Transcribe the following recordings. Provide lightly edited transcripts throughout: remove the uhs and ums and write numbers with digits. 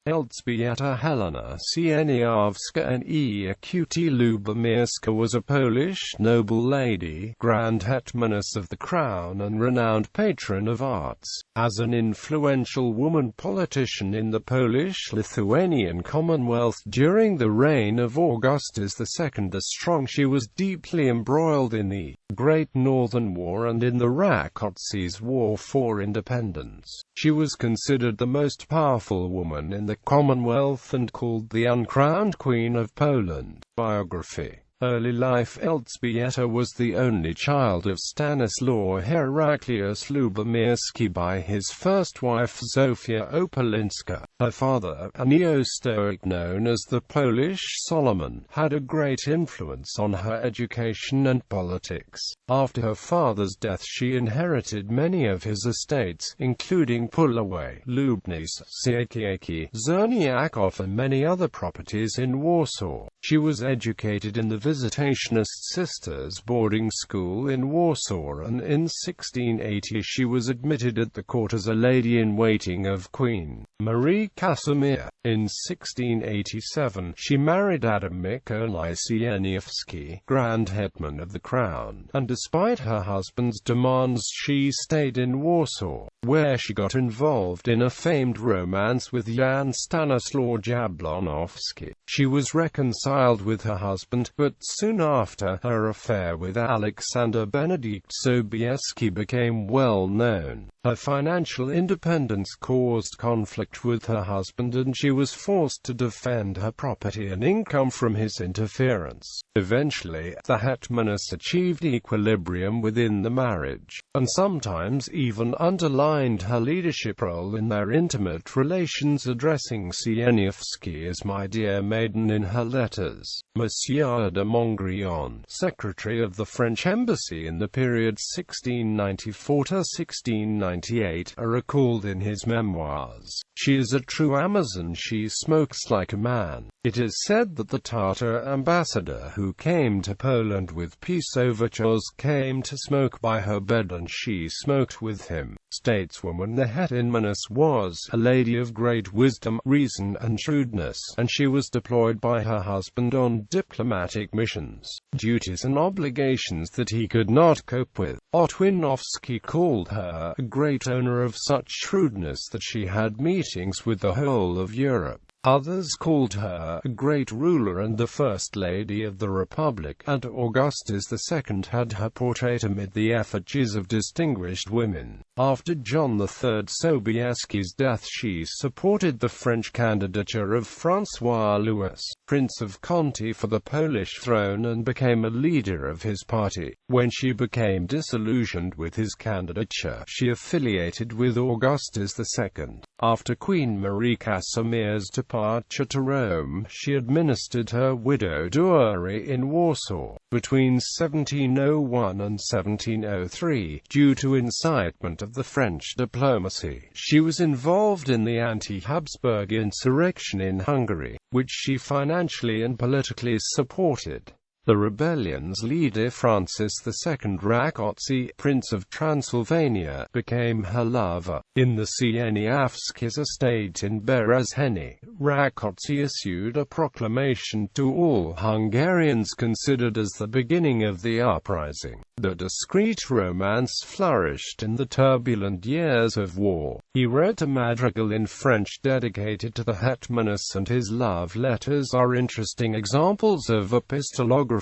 Elżbieta Helena Sieniawska and Eqt Lubomirska was a Polish noble lady, Grand Hetmaness of the Crown and renowned patron of arts. As an influential woman politician in the Polish-Lithuanian Commonwealth during the reign of Augustus II the Strong, she was deeply embroiled in the Great Northern War and in the Rákóczi's War for Independence. She was considered the most powerful woman in the Commonwealth and called the uncrowned Queen of Poland. Biography. Early life. Elżbieta was the only child of Stanislaw Heraclius Lubomirski by his first wife Zofia Opolinska. Her father, a neo-Stoic known as the Polish Solomon, had a great influence on her education and politics. After her father's death she inherited many of his estates, including Puławy, Lubnice, Siekieki, Czerniaków and many other properties in Warsaw. She was educated in the Visitationist Sisters boarding school in Warsaw, and in 1680 she was admitted at the court as a lady-in-waiting of Queen Marie Casimir. In 1687 she married Ádám Mányoki, Grand Hetman of the Crown, and despite her husband's demands she stayed in Warsaw, where she got involved in a famed romance with Jan Stanislaw Jablonowski. She was reconciled with her husband, but soon after, her affair with Alexander Benedict Sobieski became well known. Her financial independence caused conflict with her husband, and she was forced to defend her property and income from his interference. Eventually, the Hetmaness achieved equilibrium within the marriage, and sometimes even underlined her leadership role in their intimate relations, addressing Sieniawski as "my dear maiden" in her letters. Monsieur de Montgrillon, secretary of the French embassy in the period 1694 to 1698, recalled in his memoirs, "She is a true Amazon, she smokes like a man." It is said that the Tatar ambassador who came to Poland with peace overtures came to smoke by her bed and she smoked with him. Stateswoman, the Hetmaness was a lady of great wisdom, reason and shrewdness, and she was deployed by her husband on diplomatic missions, duties and obligations that he could not cope with. Otwinowski called her a great owner of such shrewdness that she had meetings with the whole of Europe. Others called her a great ruler and the First Lady of the Republic, and Augustus II had her portrait amid the effigies of distinguished women. After John III Sobieski's death she supported the French candidature of François Louis, Prince of Conti, for the Polish throne and became a leader of his party. When she became disillusioned with his candidature, she affiliated with Augustus II. After Queen Marie Casimir's departure to Rome, she administered her widow dowry in Warsaw. Between 1701 and 1703, due to incitement of the French diplomacy, she was involved in the anti-Habsburg insurrection in Hungary, which she financially and politically supported. The rebellion's leader, Francis II Rákóczi, Prince of Transylvania, became her lover. In the Sieniawska's estate in Berezheny, Rákóczi issued a proclamation to all Hungarians considered as the beginning of the uprising. The discreet romance flourished in the turbulent years of war. He wrote a madrigal in French dedicated to the Hetmaness, and his love letters are interesting examples of epistolography.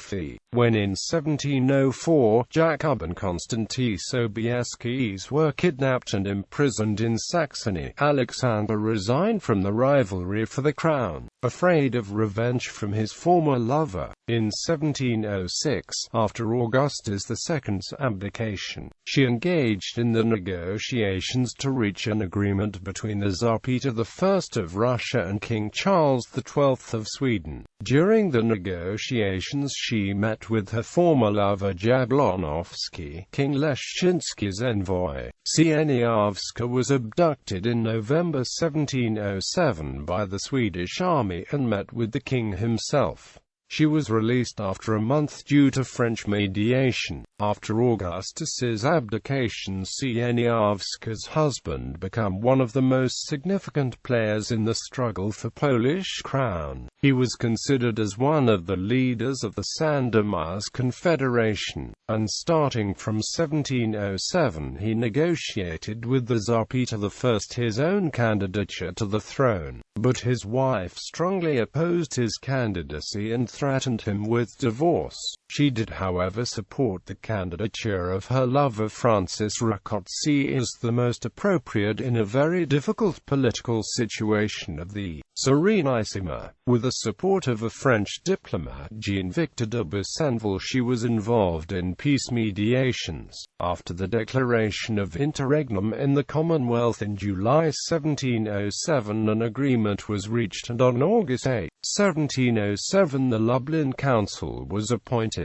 When in 1704, Jakub and Konstanty Sobieskis were kidnapped and imprisoned in Saxony, Alexander resigned from the rivalry for the crown, afraid of revenge from his former lover. In 1706, after Augustus II's abdication, she engaged in the negotiations to reach an agreement between the Tsar Peter I of Russia and King Charles XII of Sweden. During the negotiations she met with her former lover Jablonowski, King Leszczynski's envoy. Sieniawska was abducted in November 1707 by the Swedish army and met with the king himself. She was released after a month due to French mediation. After Augustus's abdication, Sieniawska's husband became one of the most significant players in the struggle for Polish crown. He was considered as one of the leaders of the Sandomierz Confederation, and starting from 1707 he negotiated with the Tsar Peter I his own candidature to the throne, but his wife strongly opposed his candidacy and threatened him with divorce. She did, however, support the candidature of her lover Francis Rákóczi as the most appropriate in a very difficult political situation of the Serenissima. With the support of a French diplomat, Jean-Victor de Besenval, she was involved in peace mediations. After the declaration of interregnum in the Commonwealth in July 1707, an agreement was reached, and on August 8, 1707 the Lublin Council was appointed.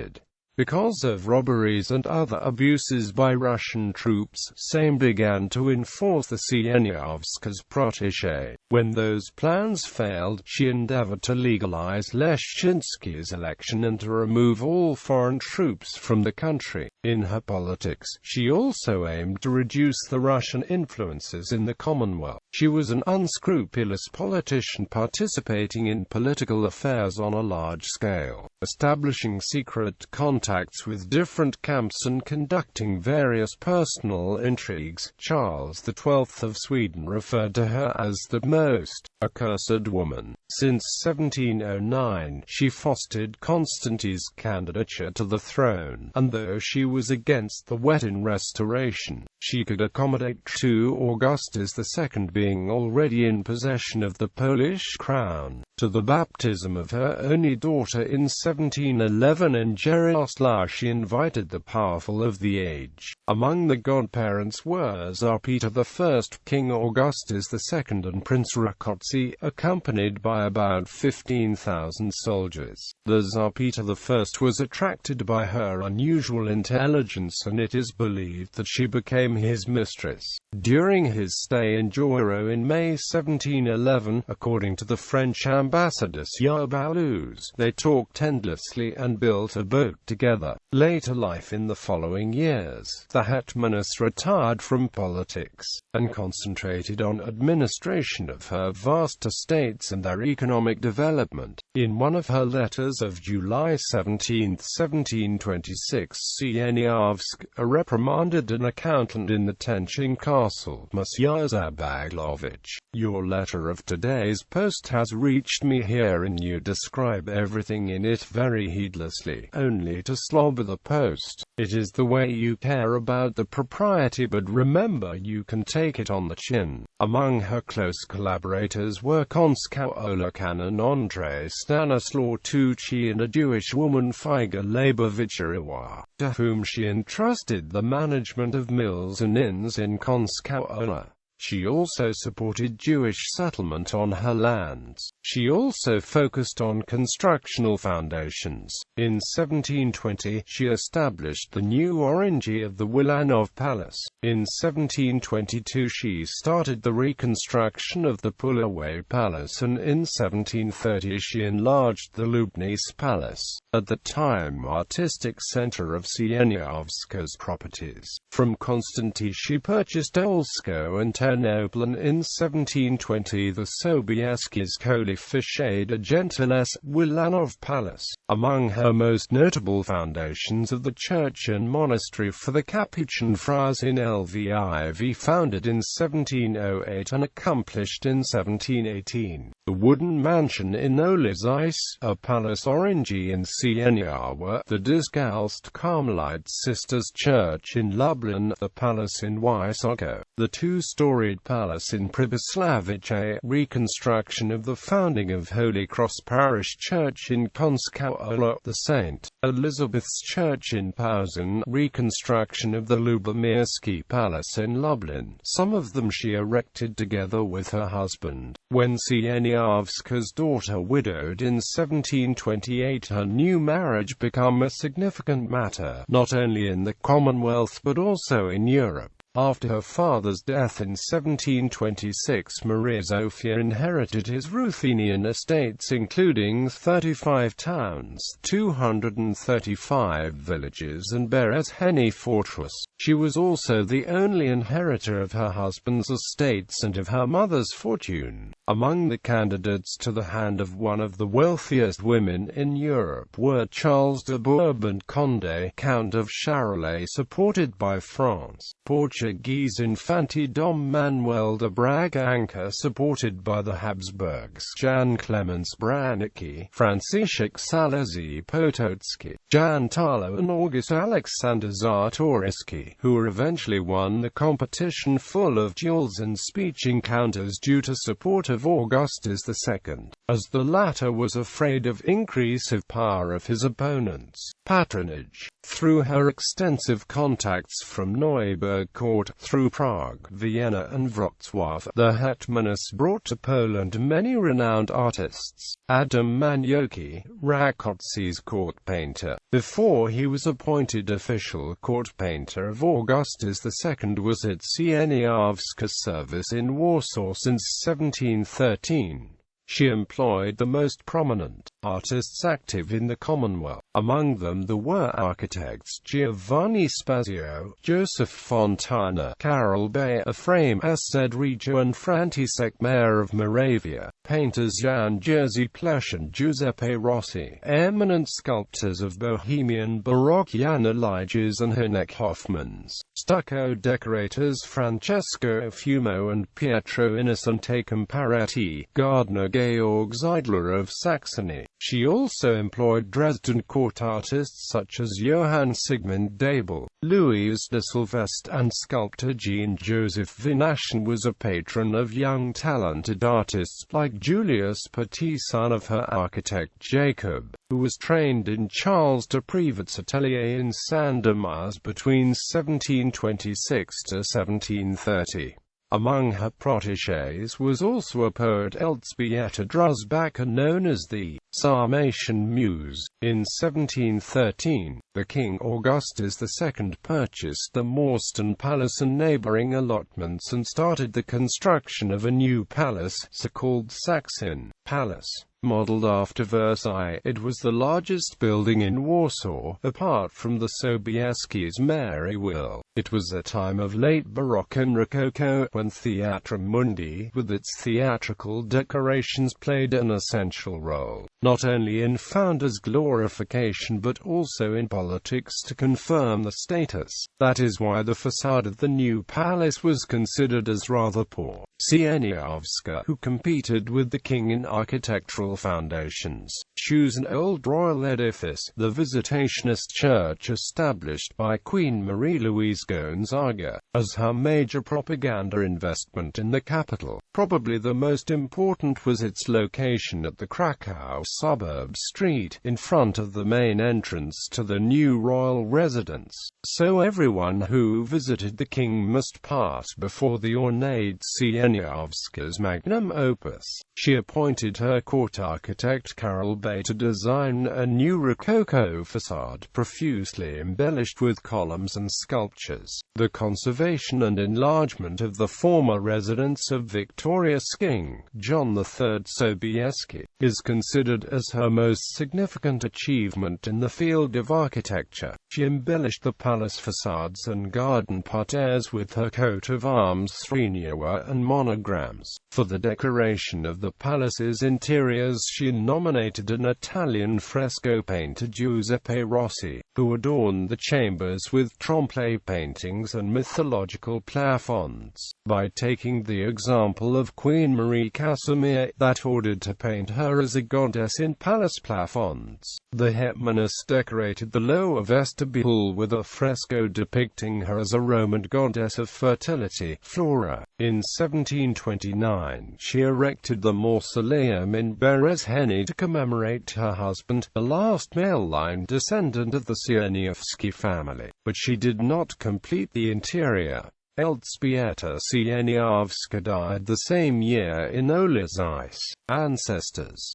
Because of robberies and other abuses by Russian troops, Sejm began to enforce the Sieniawska's protégé. When those plans failed, she endeavored to legalize Leszczynski's election and to remove all foreign troops from the country. In her politics, she also aimed to reduce the Russian influences in the Commonwealth. She was an unscrupulous politician participating in political affairs on a large scale, establishing secret contacts with different camps and conducting various personal intrigues. Charles XII of Sweden referred to her as the most accursed woman. Since 1709, she fostered Constantine's candidature to the throne, and though she was against the Wettin restoration, she could accommodate to Augustus II being already in possession of the Polish crown. To the baptism of her only daughter in 1711 in Jarosław, she invited the powerful of the age. Among the godparents were Tsar Peter I, King Augustus II, and Prince Rákóczi, accompanied by about 15,000 soldiers. The Tsar Peter I was attracted by her unusual intelligence, and it is believed that she became his mistress. During his stay in Joro in May 1711, according to the French ambassador Sieur Baluz, they talked endlessly and built a boat together. Later life in the following years, the Hetmaness retired from politics, and concentrated on administration of her vast estates and their economic development. In one of her letters of July 17, 1726, Sieniawska reprimanded an accountant in the Tenchin Castle, Monsieur Zabaglovich. "Your letter of today's post has reached me here, and you describe everything in it very heedlessly, only to slobber the post. It is the way you care about the propriety, but remember you can take it on the chin." Among her close collaborators were Konskola Canon Andrei Stanislaw Tucci and a Jewish woman Figa Leibovichewa, to whom she entrusted the management of mills and inns in Konskola. She also supported Jewish settlement on her lands. She also focused on constructional foundations. In 1720, she established the new orangery of the Wilanów Palace. In 1722 she started the reconstruction of the Puławy Palace, and in 1730 she enlarged the Lubnice Palace, at the time artistic center of Sieniawska's properties. From Konstanty she purchased Olsko and Ternopil, and in 1720 the Sobieskis Kolifiched a Gentilesse, Wilanów Palace. Among her most notable foundations of the church and monastery for the Capuchin friars in Lviv, founded in 1708 and accomplished in 1718. The wooden mansion in Olizis, a palace orangery in Sieniawa, the Disgalst Carmelite Sisters Church in Lublin, the palace in Wysogo, the two-storied palace in Przybysławice, reconstruction of the founding of Holy Cross Parish Church in Konskola, the St. Elizabeth's Church in Posen, reconstruction of the Lubomirski Palace in Lublin. Some of them she erected together with her husband. When Sieniawska's daughter widowed in 1728, her new marriage became a significant matter, not only in the Commonwealth but also in Europe. After her father's death in 1726, Maria Zofia inherited his Ruthenian estates including 35 towns, 235 villages and Berezheny fortress. She was also the only inheritor of her husband's estates and of her mother's fortune. Among the candidates to the hand of one of the wealthiest women in Europe were Charles de Bourbon Condé, Count of Charolais, supported by France; Portuguese Infante Dom Manuel de Bragança, supported by the Habsburgs; Jan Clemens Branicki, Franciszek Salazar Potocki, Jan Tarlow and August Alexander Czartoryski, who eventually won the competition, full of duels and speech encounters due to support of Augustus II, as the latter was afraid of increasive power of his opponents' patronage. Through her extensive contacts from Neuburg court, through Prague, Vienna and Wrocław, the Hetmaness brought to Poland many renowned artists. Ádám Mányoki, Rákóczi's court painter, before he was appointed official court painter of Augustus II, was at Sieniawska's service in Warsaw since 1713. She employed the most prominent artists active in the Commonwealth. Among them there were architects Giovanni Spazio, Joseph Fontana, Karol Bay, Ephraim Sedrigo and František Mayer of Moravia, painters Jan Jerzy Pleš and Giuseppe Rossi, eminent sculptors of Bohemian Baroque Jan Eliges and Hynek Hoffmans, stucco decorators Francesco Fumo and Pietro Innocente Comparetti, gardener Georg Zeidler of Saxony. She also employed Dresden court artists such as Johann Sigmund Dabel, Louis de Sylvestre and sculptor Jean-Joseph Vinache, and was a patron of young talented artists like Julius Petit, son of her architect Jacob, who was trained in Charles de Prévot's atelier in Saint-Damas between 1726 to 1730. Among her protégés was also a poet, Elżbieta Druzbacka, known as the Sarmatian Muse. In 1713, the King Augustus II purchased the Morstan Palace and neighboring allotments and started the construction of a new palace, so-called Saxon Palace. Modeled after Versailles, it was the largest building in Warsaw, apart from the Sobieskis' Mary Will. It was a time of late Baroque and Rococo, when Theatrum Mundi, with its theatrical decorations, played an essential role, not only in founders' glorification but also in politics to confirm the status. That is why the facade of the new palace was considered as rather poor. Sieniawska, who competed with the king in architectural foundations, chose an old royal edifice, the Visitationist Church established by Queen Marie-Louise Gonzaga, as her major propaganda investment in the capital. Probably the most important was its location at the Krakow suburb street, in front of the main entrance to the new royal residence, so everyone who visited the king must pass before the ornate Sieniawska's magnum opus. She appointed her court architect Karol Bay to design a new Rococo facade, profusely embellished with columns and sculptures. The conservation and enlargement of the former residence of Victoria's King, John III Sobieski, is considered as her most significant achievement in the field of architecture. She embellished the palace facades and garden parterres with her coat of arms, threnua and monograms. For the decoration of the palace's interiors she nominated an Italian fresco painter, Giuseppe Rossi, who adorned the chambers with trompe-l'oeil paintings and mythological plafonds. By taking the example of Queen Marie Casimir, that ordered to paint her as a goddess in palace plafonds, the Hetmaness decorated the lower vestibule with a fresco depicting her as a Roman goddess of fertility, Flora. In 1729, she erected the mausoleum in Berezheny to commemorate her husband, the last male-line descendant of the Sieniawski family, but she did not complete the interior. Elżbieta Sieniawska died the same year in Olsztyn. Ancestors